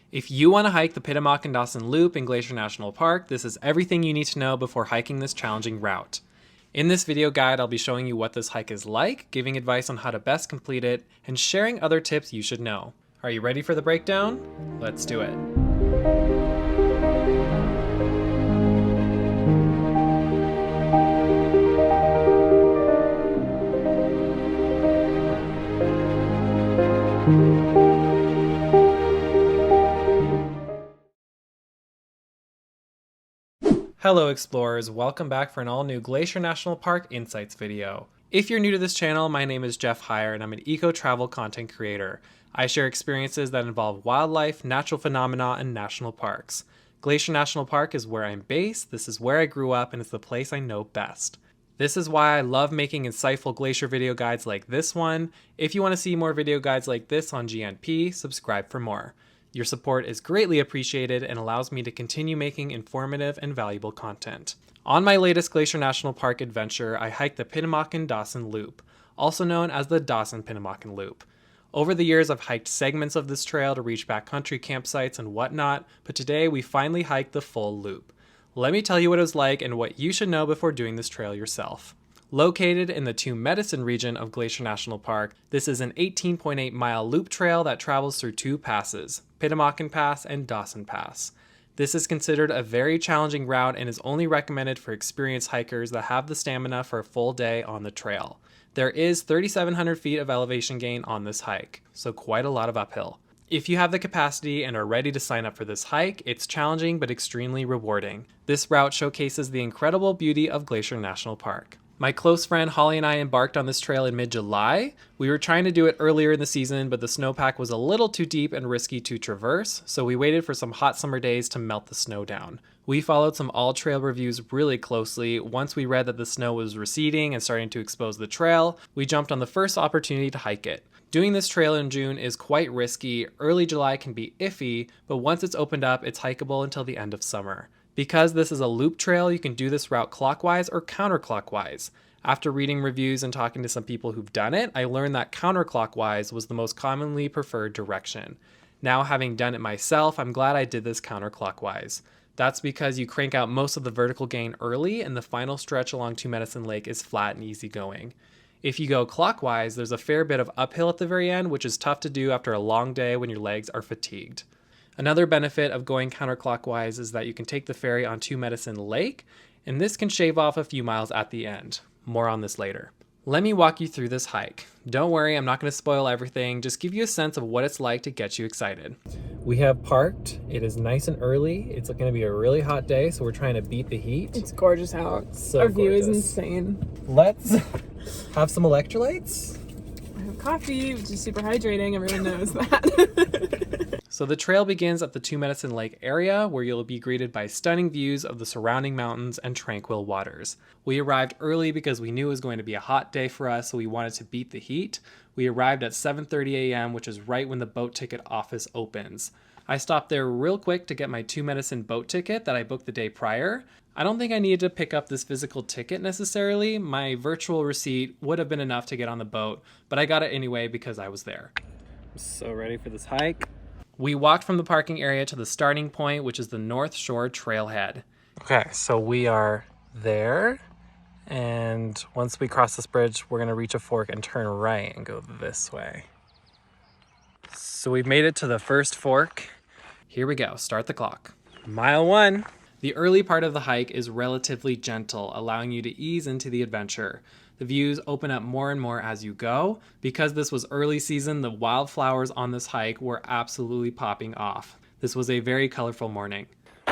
If you want to hike the Pitamakan Dawson Loop in Glacier National Park, this is everything you need to know before hiking this challenging route. In this video guide, I'll be showing you what this hike is like, giving advice on how to best complete it, and sharing other tips you should know. Are you ready for the breakdown? Let's do it. Hello explorers, welcome back for an all-new Glacier National Park Insights video. If you're new to this channel, my name is Jeff Heyer and I'm an eco-travel content creator. I share experiences that involve wildlife, natural phenomena, and national parks. Glacier National Park is where I'm based, this is where I grew up, and it's the place I know best. This is why I love making insightful glacier video guides like this one. If you want to see more video guides like this on GNP, subscribe for more. Your support is greatly appreciated and allows me to continue making informative and valuable content. On my latest Glacier National Park adventure, I hiked the Pitamakan Dawson Loop, also known as the Dawson-Pitamakan Loop. Over the years, I've hiked segments of this trail to reach backcountry campsites and whatnot, but today we finally hiked the full loop. Let me tell you what it was like and what you should know before doing this trail yourself. Located in the Two Medicine region of Glacier National Park, this is an 18.8 mile loop trail that travels through two passes, Pitamakan Pass and Dawson Pass. This is considered a very challenging route and is only recommended for experienced hikers that have the stamina for a full day on the trail. There is 3,700 feet of elevation gain on this hike, so quite a lot of uphill. If you have the capacity and are ready to sign up for this hike, it's challenging but extremely rewarding. This route showcases the incredible beauty of Glacier National Park. My close friend Holly and I embarked on this trail in mid-July. We were trying to do it earlier in the season, but the snowpack was a little too deep and risky to traverse, so we waited for some hot summer days to melt the snow down. We followed some all-trail reviews really closely. Once we read that the snow was receding and starting to expose the trail, we jumped on the first opportunity to hike it. Doing this trail in June is quite risky. Early July can be iffy, but once it's opened up, it's hikeable until the end of summer. Because this is a loop trail, you can do this route clockwise or counterclockwise. After reading reviews and talking to some people who've done it, I learned that counterclockwise was the most commonly preferred direction. Now, having done it myself, I'm glad I did this counterclockwise. That's because you crank out most of the vertical gain early and the final stretch along Two Medicine Lake is flat and easy going. If you go clockwise, there's a fair bit of uphill at the very end, which is tough to do after a long day when your legs are fatigued. Another benefit of going counterclockwise is that you can take the ferry on Two Medicine Lake, and this can shave off a few miles at the end. More on this later. Let me walk you through this hike. Don't worry, I'm not going to spoil everything, just give you a sense of what it's like to get you excited. We have parked. It is nice and early. It's going to be a really hot day, so we're trying to beat the heat. It's gorgeous out. So our view gorgeous. is insane. Let's have some electrolytes. I have coffee, which is super hydrating. Everyone knows that. So the trail begins at the Two Medicine Lake area, where you'll be greeted by stunning views of the surrounding mountains and tranquil waters. We arrived early because we knew it was going to be a hot day for us, so we wanted to beat the heat. We arrived at 7:30 a.m., which is right when the boat ticket office opens. I stopped there real quick to get my Two Medicine boat ticket that I booked the day prior. I don't think I needed to pick up this physical ticket necessarily. My virtual receipt would have been enough to get on the boat, but I got it anyway because I was there. I'm so ready for this hike. We walked from the parking area to the starting point, which is the North Shore Trailhead. Okay, so we are there, and once we cross this bridge, we're gonna reach a fork and turn right and go this way. So we've made it to the first fork. Here we go, start the clock. Mile 1. The early part of the hike is relatively gentle, allowing you to ease into the adventure. The views open up more and more as you go. Because this was early season, the wildflowers on this hike were absolutely popping off. This was a very colorful morning.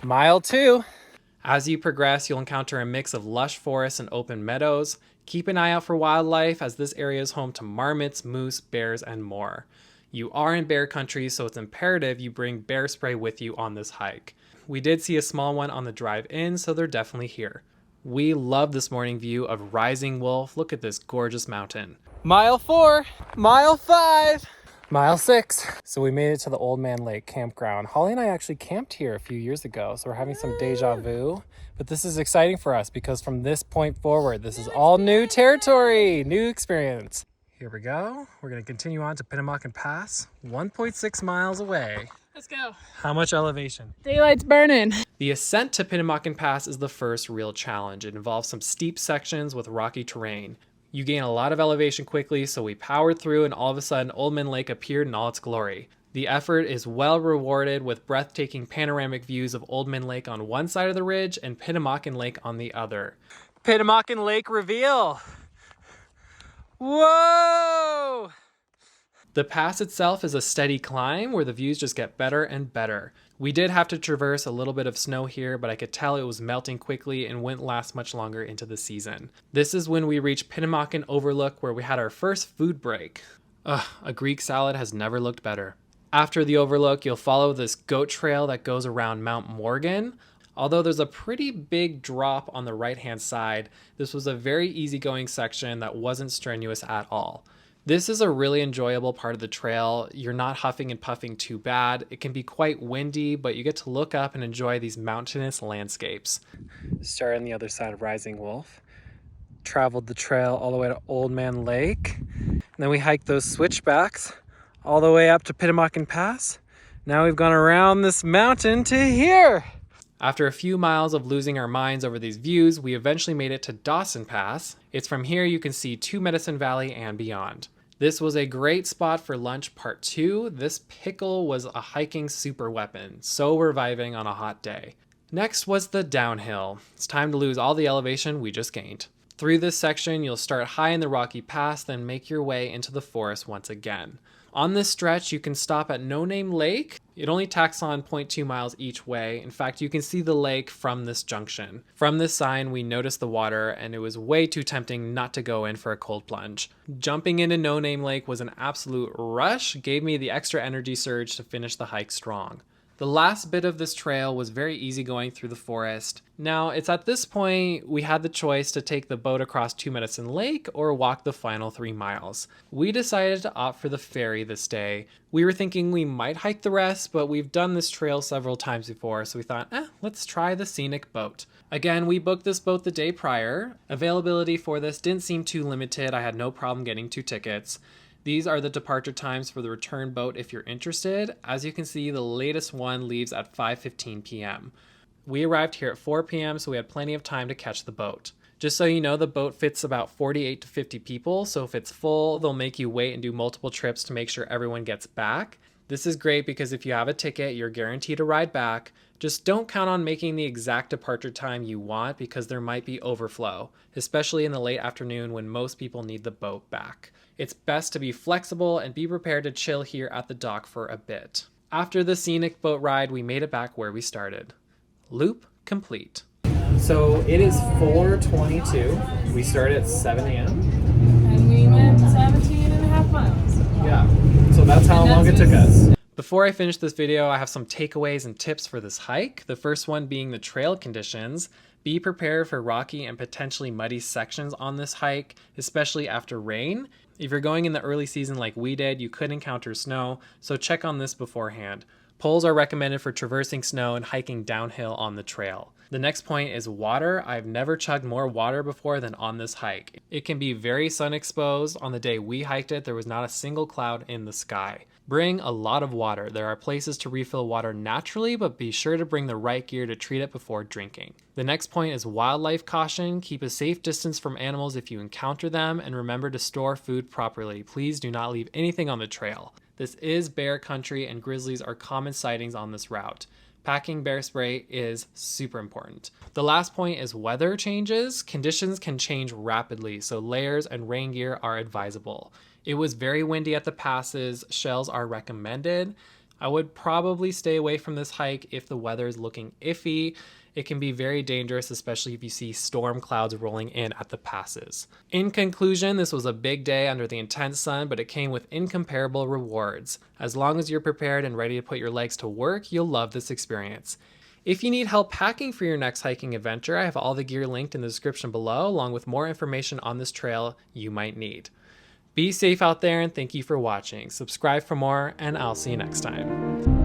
Mile 2. As you progress, you'll encounter a mix of lush forests and open meadows. Keep an eye out for wildlife, as this area is home to marmots, moose, bears, and more. You are in bear country, so it's imperative you bring bear spray with you on this hike. We did see a small one on the drive in, so they're definitely here. We love this morning view of Rising Wolf. Look at this gorgeous mountain. Mile 4, mile 5, mile 6. So we made it to the Oldman Lake campground. Holly and I actually camped here a few years ago, so we're having some deja vu. But this is exciting for us because from this point forward, this is all new territory, new experience. Here we go. We're going to continue on to Pitamakan Pass, 1.6 miles away. Let's go. How much elevation? Daylight's burning. The ascent to Pitamakan Pass is the first real challenge. It involves some steep sections with rocky terrain. You gain a lot of elevation quickly, so we powered through and all of a sudden Oldman Lake appeared in all its glory. The effort is well rewarded with breathtaking panoramic views of Oldman Lake on one side of the ridge and Pitamakan Lake on the other. Pitamakan Lake reveal! Whoa! The pass itself is a steady climb where the views just get better and better. We did have to traverse a little bit of snow here, but I could tell it was melting quickly and wouldn't last much longer into the season. This is when we reached Pitamakan Overlook, where we had our first food break. Ugh, a Greek salad has never looked better. After the overlook, you'll follow this goat trail that goes around Mount Morgan. Although there's a pretty big drop on the right-hand side, this was a very easygoing section that wasn't strenuous at all. This is a really enjoyable part of the trail. You're not huffing and puffing too bad. It can be quite windy, but you get to look up and enjoy these mountainous landscapes. Start on the other side of Rising Wolf. Traveled the trail all the way to Oldman Lake. And then we hiked those switchbacks all the way up to Pitamakan Pass. Now we've gone around this mountain to here. After a few miles of losing our minds over these views, we eventually made it to Dawson Pass. It's from here you can see Two Medicine Valley and beyond. This was a great spot for lunch part 2. This pickle was a hiking super weapon, so reviving on a hot day. Next was the downhill. It's time to lose all the elevation we just gained. Through this section, you'll start high in the rocky pass, then make your way into the forest once again. On this stretch, you can stop at No Name Lake. It only tacks on 0.2 miles each way. In fact, you can see the lake from this junction. From this sign, we noticed the water, and it was way too tempting not to go in for a cold plunge. Jumping into No Name Lake was an absolute rush, gave me the extra energy surge to finish the hike strong. The last bit of this trail was very easy going through the forest. Now, it's at this point we had the choice to take the boat across Two Medicine Lake or walk the final 3 miles. We decided to opt for the ferry this day. We were thinking we might hike the rest, but we've done this trail several times before, so we thought, let's try the scenic boat. Again, we booked this boat the day prior. Availability for this didn't seem too limited. I had no problem getting 2 tickets. These are the departure times for the return boat if you're interested. As you can see, the latest one leaves at 5:15 p.m. We arrived here at 4 p.m., so we had plenty of time to catch the boat. Just so you know, the boat fits about 48 to 50 people, so if it's full, they'll make you wait and do multiple trips to make sure everyone gets back. This is great because if you have a ticket, you're guaranteed a ride back. Just don't count on making the exact departure time you want because there might be overflow, especially in the late afternoon when most people need the boat back. It's best to be flexible and be prepared to chill here at the dock for a bit. After the scenic boat ride, we made it back where we started. Loop complete. So it is 4:22. We started at 7 a.m. And we went 17 and a half miles. Yeah, so that's how long it took us. Before I finish this video, I have some takeaways and tips for this hike. The first one being the trail conditions. Be prepared for rocky and potentially muddy sections on this hike, especially after rain. If you're going in the early season like we did, you could encounter snow, so check on this beforehand. Poles are recommended for traversing snow and hiking downhill on the trail. The next point is water. I've never chugged more water before than on this hike. It can be very sun exposed. On the day we hiked it, there was not a single cloud in the sky. Bring a lot of water. There are places to refill water naturally, but be sure to bring the right gear to treat it before drinking. The next point is wildlife caution. Keep a safe distance from animals if you encounter them, and remember to store food properly. Please do not leave anything on the trail. This is bear country and grizzlies are common sightings on this route. Packing bear spray is super important. The last point is weather changes. Conditions can change rapidly, so layers and rain gear are advisable. It was very windy at the passes. Shells are recommended. I would probably stay away from this hike if the weather is looking iffy. It can be very dangerous, especially if you see storm clouds rolling in at the passes. In conclusion, this was a big day under the intense sun, but it came with incomparable rewards. As long as you're prepared and ready to put your legs to work, you'll love this experience. If you need help packing for your next hiking adventure, I have all the gear linked in the description below, along with more information on this trail you might need. Be safe out there, and thank you for watching. Subscribe for more, and I'll see you next time.